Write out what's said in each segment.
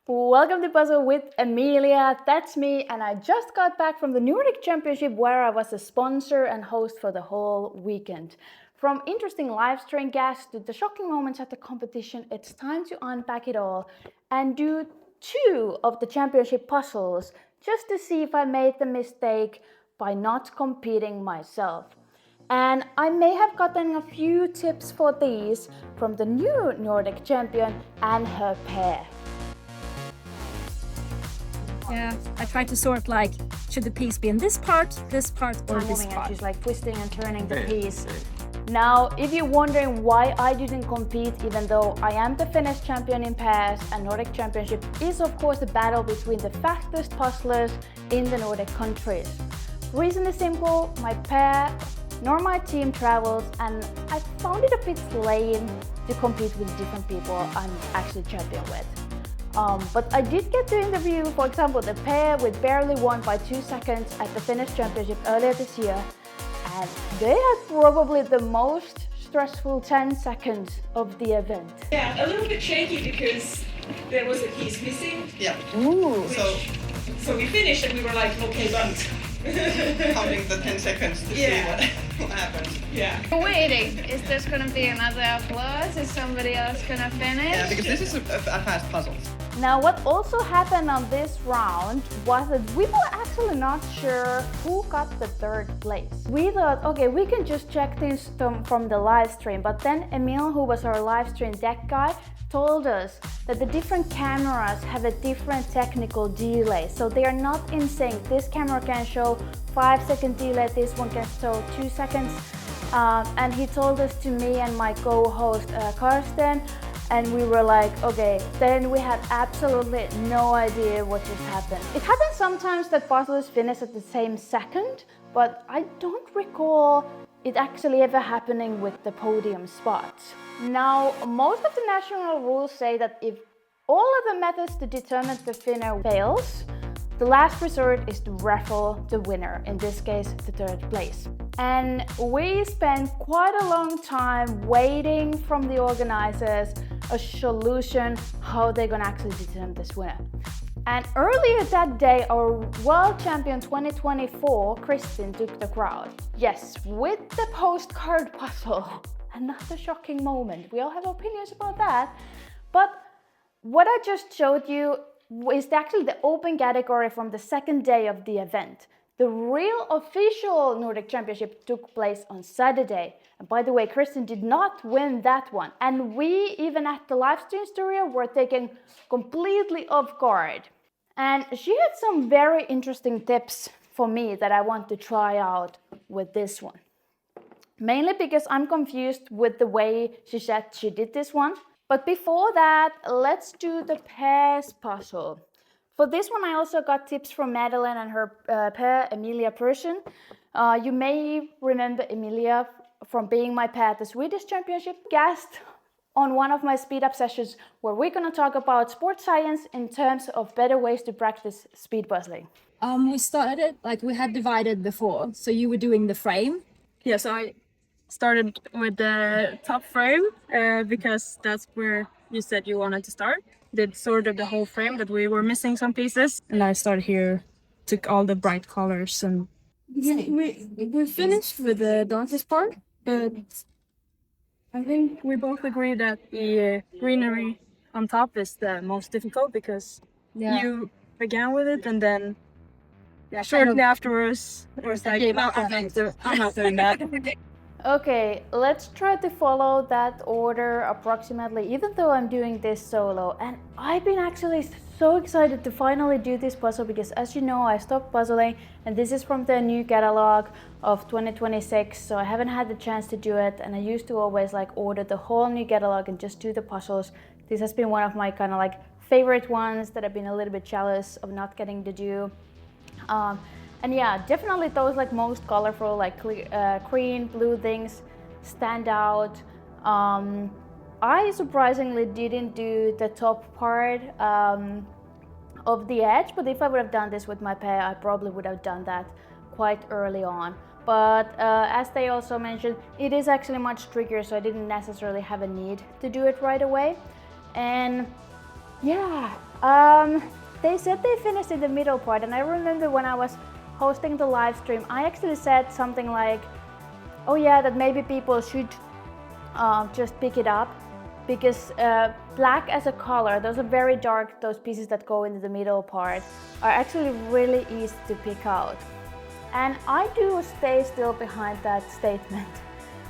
Welcome to Puzzle with Emilia, that's me, and I just got back from the Nordic Championship where I was a sponsor and host for the whole weekend. From interesting live stream guests to the shocking moments at the competition, it's time to unpack it all and do 2 of the championship puzzles just to see if I made the mistake by not competing myself. And I may have gotten a few tips for these from the new Nordic champion and her pair. Yeah, I try to sort like, should the piece be in this part, or this part? And she's like twisting and turning the piece. Now, if you're wondering why I didn't compete, even though I am the Finnish champion in pairs, and Nordic Championship is of course a battle between the fastest puzzlers in the Nordic countries. Reason is simple, my pair nor my team travels, and I found it a bit lame to compete with different people I'm actually champion with. But I did get to interview, for example, the pair with barely won by 2 seconds at the Finnish Championship earlier this year, and they had probably the most stressful 10 seconds of the event. Yeah, a little bit shaky because there was a piece missing. Yeah. Ooh. So we finished and we were like, okay, but Counting the 10 seconds to see what happens. Yeah. Waiting. Is this gonna be another applause? Is somebody else gonna finish? Yeah, because this is a fast puzzle. Now, what also happened on this round was that we were actually not sure who got the 3rd place. We thought, okay, we can just check this from the live stream, but then Emil, who was our live stream deck guy, told us that the different cameras have a different technical delay, so they are not in sync. This camera can show 5-second delay, this one can show 2 seconds. And he told us to me and my co-host Carsten, and we were like, okay, then we had absolutely no idea what just happened. It happens sometimes that puzzlers finish at the same second, but I don't recall it actually ever happening with the podium spots. Now, most of the national rules say that if all of the methods to determine the winner fails, the last resort is to raffle the winner, in this case, the 3rd place. And we spent quite a long time waiting from the organizers a solution how they're gonna actually determine this winner. And earlier that day, our World Champion 2024, Carsten, took the crowd. Yes, with the postcard puzzle. Another shocking moment. We all have opinions about that. But what I just showed you is actually the open category from the 2nd day of the event. The real official Nordic Championship took place on Saturday. And by the way, Carsten did not win that one. And we, even at the live stream studio, were taken completely off guard. And she had some very interesting tips for me that I want to try out with this one. Mainly because I'm confused with the way she said she did this one. But before that, let's do the pairs puzzle. For this one, I also got tips from Madeline and her pair, Emilia Persson. You may remember Emilia from being my pair at the Swedish Championship guest on one of my speed up sessions where we're gonna talk about sports science in terms of better ways to practice speed puzzling. We started it like we had divided before, so you were doing the frame. Yeah, so I started with the top frame because that's where you said you wanted to start. Did sort of the whole frame, but we were missing some pieces. And I started here, took all the bright colors, and we finished with the dances part. But I think we both agree that the greenery on top is the most difficult because you began with it and then shortly afterwards it was like, no, I'm not doing that. Okay, let's try to follow that order approximately, even though I'm doing this solo. And I've been actually so excited to finally do this puzzle because, as you know, I stopped puzzling, and this is from the new catalog of 2026, so I haven't had the chance to do it. And I used to always like order the whole new catalog and just do the puzzles. This has been one of my kind of like favorite ones that I've been a little bit jealous of not getting to do. And yeah, definitely those like most colorful, like green, blue things stand out. I surprisingly didn't do the top part of the edge, but if I would have done this with my pair, I probably would have done that quite early on. But as they also mentioned, it is actually much trickier, so I didn't necessarily have a need to do it right away. And Yeah, they said they finished in the middle part, and I remember when I was hosting the live stream, I actually said something like, oh yeah, that maybe people should just pick it up, because black as a color, those are very dark, those pieces that go into the middle part, are actually really easy to pick out. And I do stay still behind that statement,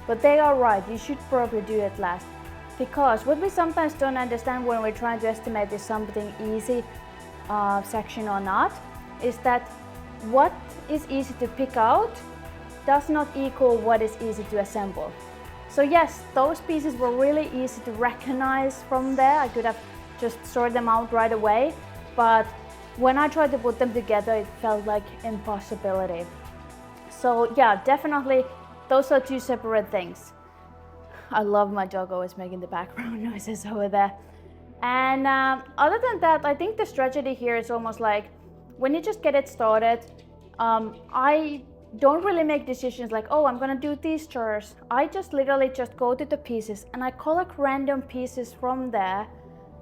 but they are right, you should probably do it last. Because what we sometimes don't understand when we're trying to estimate is something easy section or not, is that what is easy to pick out does not equal what is easy to assemble. So yes, those pieces were really easy to recognize from there. I could have just sorted them out right away, but when I tried to put them together, it felt like impossibility. So yeah, definitely those are two separate things. I love my dog always making the background noises over there. And other than that, I think the strategy here is almost like when you just get it started, I don't really make decisions like, oh, I'm gonna do these chores. I just literally just go to the pieces and I collect random pieces from there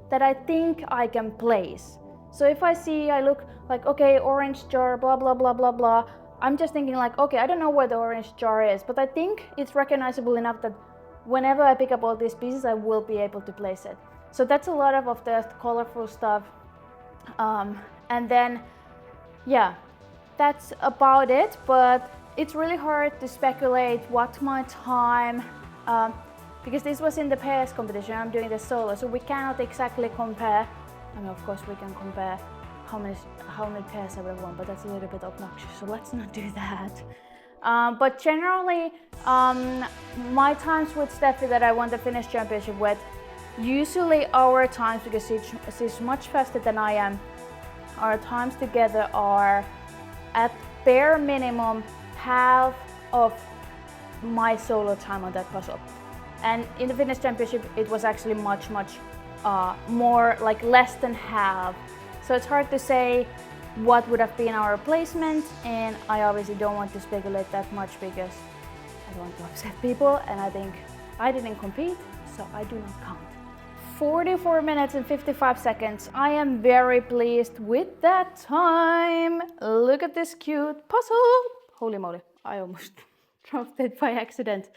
that I think I can place. So if I look like, okay, orange jar, blah, blah, blah, blah, blah. I'm just thinking like, okay, I don't know where the orange jar is, but I think it's recognizable enough that whenever I pick up all these pieces, I will be able to place it. So that's a lot of the colorful stuff. And then, yeah, that's about it. But it's really hard to speculate what my time, because this was in the pairs competition, I'm doing this solo, so we cannot exactly compare. I mean, of course we can compare how many pairs I would have won, but that's a little bit obnoxious, so let's not do that. But generally, my times with Steffi that I won the Finnish championship with, usually our times, because she's much faster than I am, our times together are at bare minimum half of my solo time on that puzzle. And in the Finnish championship, it was actually much more, like less than half. So it's hard to say what would have been our placement, and I obviously don't want to speculate that much because I don't want to upset people, and I think I didn't compete, so I do not count. 44 minutes and 55 seconds. I am very pleased with that time. Look at this cute puzzle. Holy moly, I almost dropped it by accident.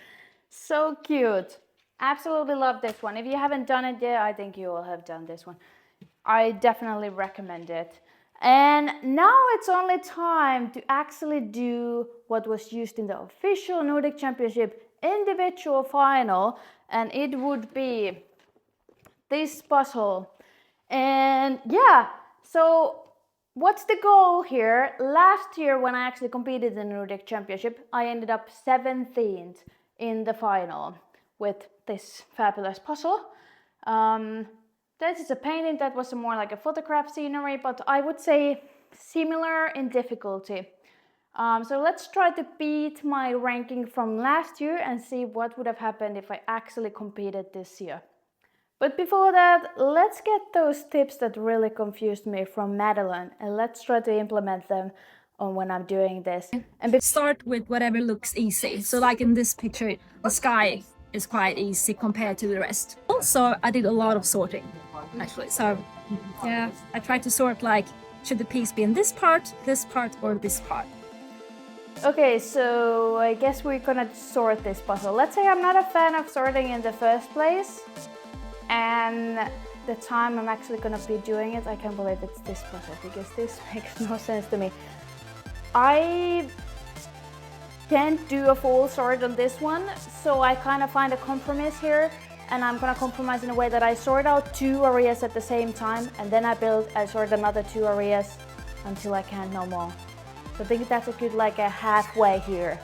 So cute. Absolutely love this one. If you haven't done it yet, I think you will have done this one. I definitely recommend it. And now it's only time to actually do what was used in the official Nordic Championship individual final, and it would be this puzzle. And yeah, so what's the goal here? Last year when I actually competed in the Nordic Championship, I ended up 17th in the final with this fabulous puzzle. This is a painting that was more like a photograph scenery, but I would say similar in difficulty. So let's try to beat my ranking from last year and see what would have happened if I actually competed this year. But before that, let's get those tips that really confused me from Madeline, and let's try to implement them on when I'm doing this. And start with whatever looks easy. So like in this picture, the sky is quite easy compared to the rest. Also, I did a lot of sorting, actually. So yeah, I tried to sort like, should the piece be in this part, or this part? Okay, so I guess we're gonna sort this puzzle. Let's say I'm not a fan of sorting in the first place, and the time I'm actually gonna be doing it, I can't believe it's this puzzle because this makes no sense to me. I can't do a full sort on this one, so I kind of find a compromise here, and I'm gonna compromise in a way that I sort out 2 areas at the same time, and then I sort another 2 areas until I can't no more. So I think that's a good like a halfway here.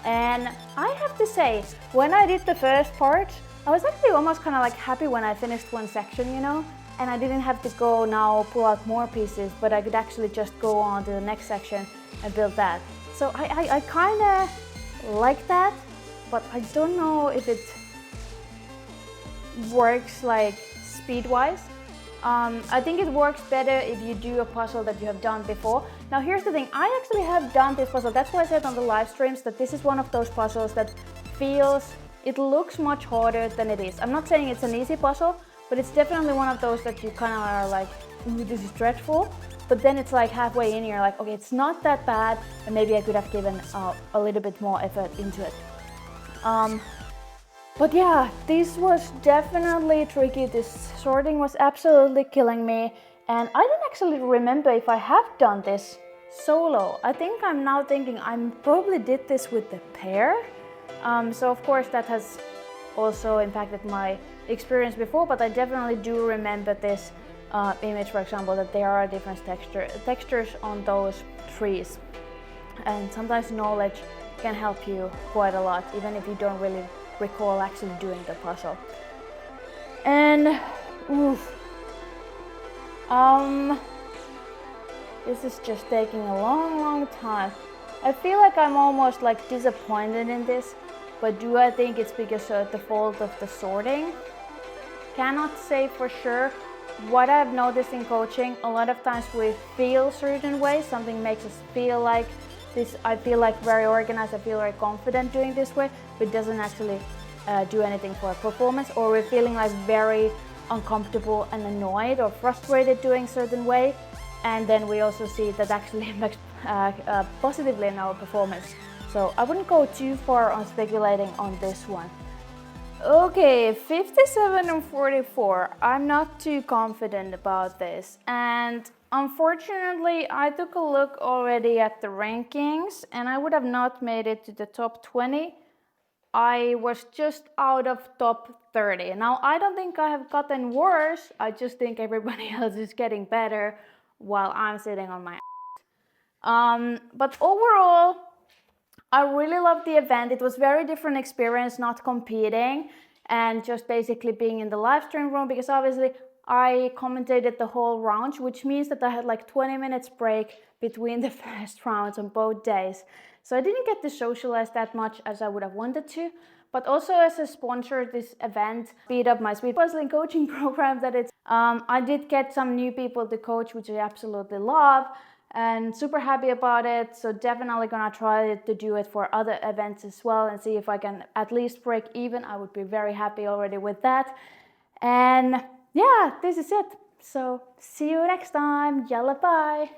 And I have to say, when I did the first part, I was actually almost kind of like happy when I finished one section, you know, and I didn't have to go now pull out more pieces, but I could actually just go on to the next section and build that. So I kind of like that, but I don't know if it works like speed-wise. I think it works better if you do a puzzle that you have done before. Now here's the thing, I actually have done this puzzle. That's why I said on the live streams that this is one of those puzzles that it looks much harder than it is. I'm not saying it's an easy puzzle, but it's definitely one of those that you kind of are like, ooh, this is dreadful. But then it's like halfway in, you're like, okay, it's not that bad, and maybe I could have given a little bit more effort into it. But yeah, this was definitely tricky. This sorting was absolutely killing me, and I don't actually remember if I have done this solo. I think I'm now thinking I probably did this with the pair. So of course that has also impacted my experience before, but I definitely do remember this image, for example, that there are different textures on those trees, and sometimes knowledge can help you quite a lot, even if you don't really recall actually doing the puzzle. And oof, this is just taking a long time. I feel like I'm almost like disappointed in this, but do I think it's because of the fault of the sorting? Cannot say for sure. What I've noticed in coaching, a lot of times we feel certain ways, something makes us feel like this, I feel like very organized, I feel very confident doing this way, but it doesn't actually do anything for performance, or we're feeling like very uncomfortable and annoyed or frustrated doing certain way, and then we also see that actually impacts positively in our performance. So I wouldn't go too far on speculating on this one. Okay, 57 and 44. I'm not too confident about this, and unfortunately I took a look already at the rankings and I would have not made it to the top 20. I was just out of top 30. Now I don't think I have gotten worse, I just think everybody else is getting better while I'm sitting on my ass. But overall, I really loved the event. It was very different experience not competing and just basically being in the live stream room, because obviously I commentated the whole round, which means that I had like 20 minutes break between the first rounds on both days. So I didn't get to socialize that much as I would have wanted to, but also as a sponsor, this event speed up my speed puzzling coaching program that it's, I did get some new people to coach, which I absolutely love, and super happy about it. So definitely gonna try to do it for other events as well and see if I can at least break even. I would be very happy already with that. And yeah, this is it. So see you next time. Yalla, bye.